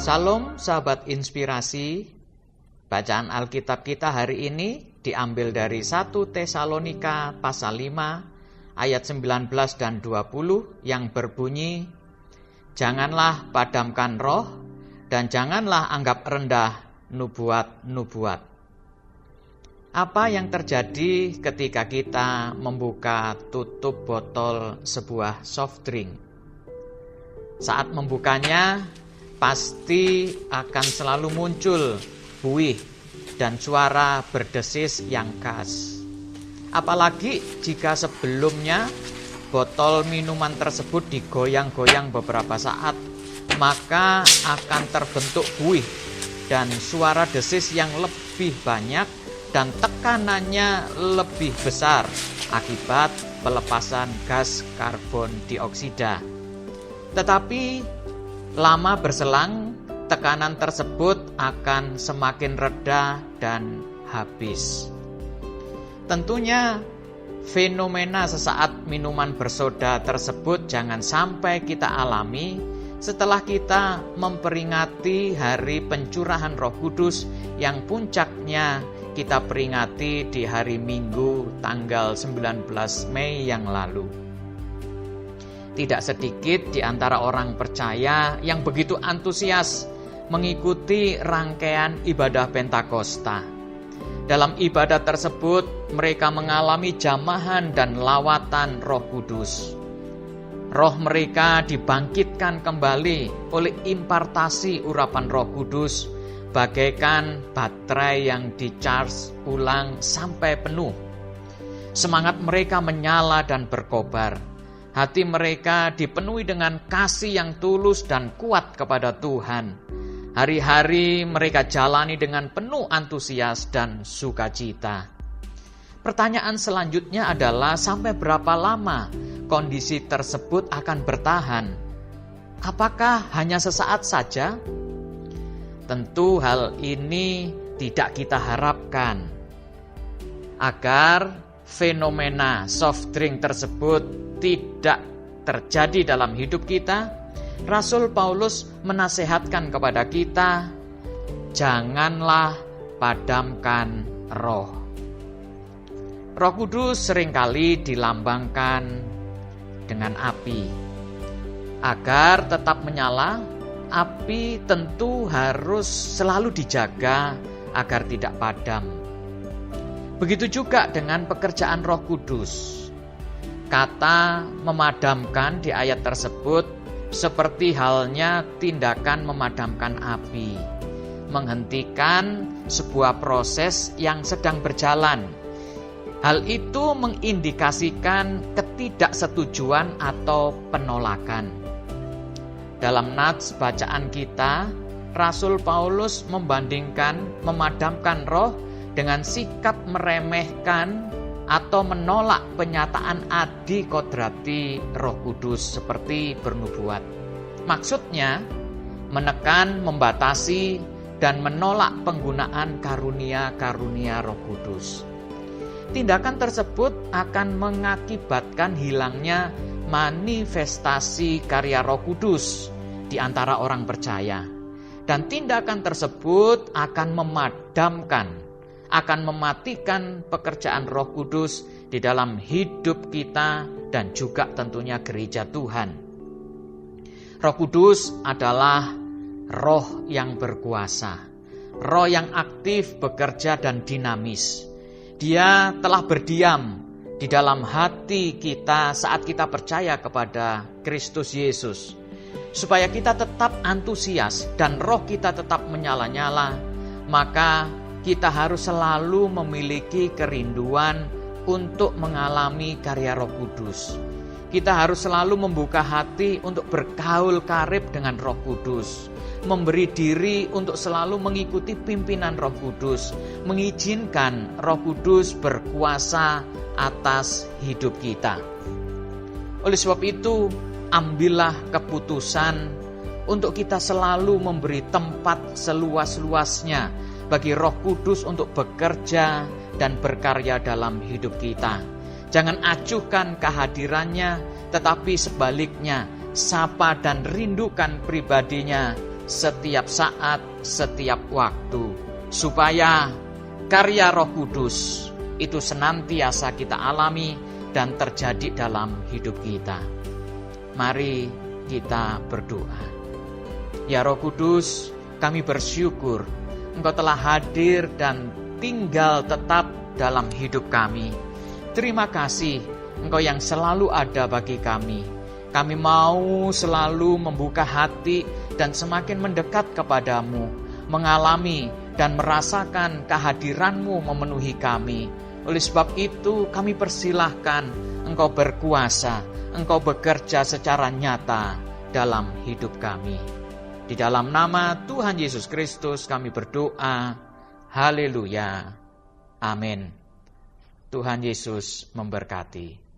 Salam sahabat inspirasi. Bacaan Alkitab kita hari ini diambil dari 1 Tesalonika pasal 5 ayat 19 dan 20 yang berbunyi, "Janganlah padamkan roh dan janganlah anggap rendah nubuat-nubuat." Apa yang terjadi ketika kita membuka tutup botol sebuah soft drink? Saat membukanya, pasti akan selalu muncul buih dan suara berdesis yang khas. Apalagi jika sebelumnya botol minuman tersebut digoyang-goyang beberapa saat, maka akan terbentuk buih dan suara desis yang lebih banyak dan tekanannya lebih besar akibat pelepasan gas karbon dioksida. Tetapi lama berselang, tekanan tersebut akan semakin reda dan habis. Tentunya, fenomena sesaat minuman bersoda tersebut jangan sampai kita alami setelah kita memperingati hari pencurahan Roh Kudus yang puncaknya kita peringati di hari Minggu tanggal 19 Mei yang lalu. Tidak sedikit di antara orang percaya yang begitu antusias mengikuti rangkaian ibadah Pentakosta. Dalam ibadah tersebut, mereka mengalami jamahan dan lawatan Roh Kudus. Roh mereka dibangkitkan kembali oleh impartasi urapan Roh Kudus, bagaikan baterai yang di-charge ulang sampai penuh. Semangat mereka menyala dan berkobar. Hati mereka dipenuhi dengan kasih yang tulus dan kuat kepada Tuhan. Hari-hari mereka jalani dengan penuh antusias dan sukacita. Pertanyaan selanjutnya adalah, sampai berapa lama kondisi tersebut akan bertahan? Apakah hanya sesaat saja? Tentu hal ini tidak kita harapkan. Agar fenomena soft drink tersebut tidak terjadi dalam hidup kita, Rasul Paulus menasehatkan kepada kita, janganlah padamkan roh. Roh Kudus seringkali dilambangkan dengan api. Agar tetap menyala, api tentu harus selalu dijaga agar tidak padam. Begitu juga dengan pekerjaan Roh Kudus. Kata memadamkan di ayat tersebut seperti halnya tindakan memadamkan api, menghentikan sebuah proses yang sedang berjalan. Hal itu mengindikasikan ketidaksetujuan atau penolakan. Dalam nats bacaan kita, Rasul Paulus membandingkan memadamkan roh dengan sikap meremehkan atau menolak penyataan adi kodrati Roh Kudus seperti bernubuat. Maksudnya, menekan, membatasi, dan menolak penggunaan karunia-karunia Roh Kudus. Tindakan tersebut akan mengakibatkan hilangnya manifestasi karya Roh Kudus di antara orang percaya. Dan tindakan tersebut akan akan mematikan pekerjaan Roh Kudus di dalam hidup kita dan juga tentunya gereja Tuhan. Roh Kudus adalah roh yang berkuasa, roh yang aktif, bekerja dan dinamis. Dia telah berdiam di dalam hati kita saat kita percaya kepada Kristus Yesus, supaya kita tetap antusias dan roh kita tetap menyala-nyala. Maka kita harus selalu memiliki kerinduan untuk mengalami karya Roh Kudus. Kita harus selalu membuka hati untuk bergaul karib dengan Roh Kudus, memberi diri untuk selalu mengikuti pimpinan Roh Kudus, mengizinkan Roh Kudus berkuasa atas hidup kita. Oleh sebab itu, ambillah keputusan untuk kita selalu memberi tempat seluas-luasnya bagi Roh Kudus untuk bekerja dan berkarya dalam hidup kita. Jangan acuhkan kehadirannya, tetapi sebaliknya, sapa dan rindukan pribadinya setiap saat, setiap waktu, supaya karya Roh Kudus itu senantiasa kita alami dan terjadi dalam hidup kita. Mari kita berdoa. Ya Roh Kudus, kami bersyukur Engkau telah hadir dan tinggal tetap dalam hidup kami. Terima kasih Engkau yang selalu ada bagi kami. Kami mau selalu membuka hati dan semakin mendekat kepadamu, mengalami dan merasakan kehadiran-Mu memenuhi kami. Oleh sebab itu kami persilahkan Engkau berkuasa, Engkau bekerja secara nyata dalam hidup kami. Di dalam nama Tuhan Yesus Kristus kami berdoa. Haleluya. Amin. Tuhan Yesus memberkati.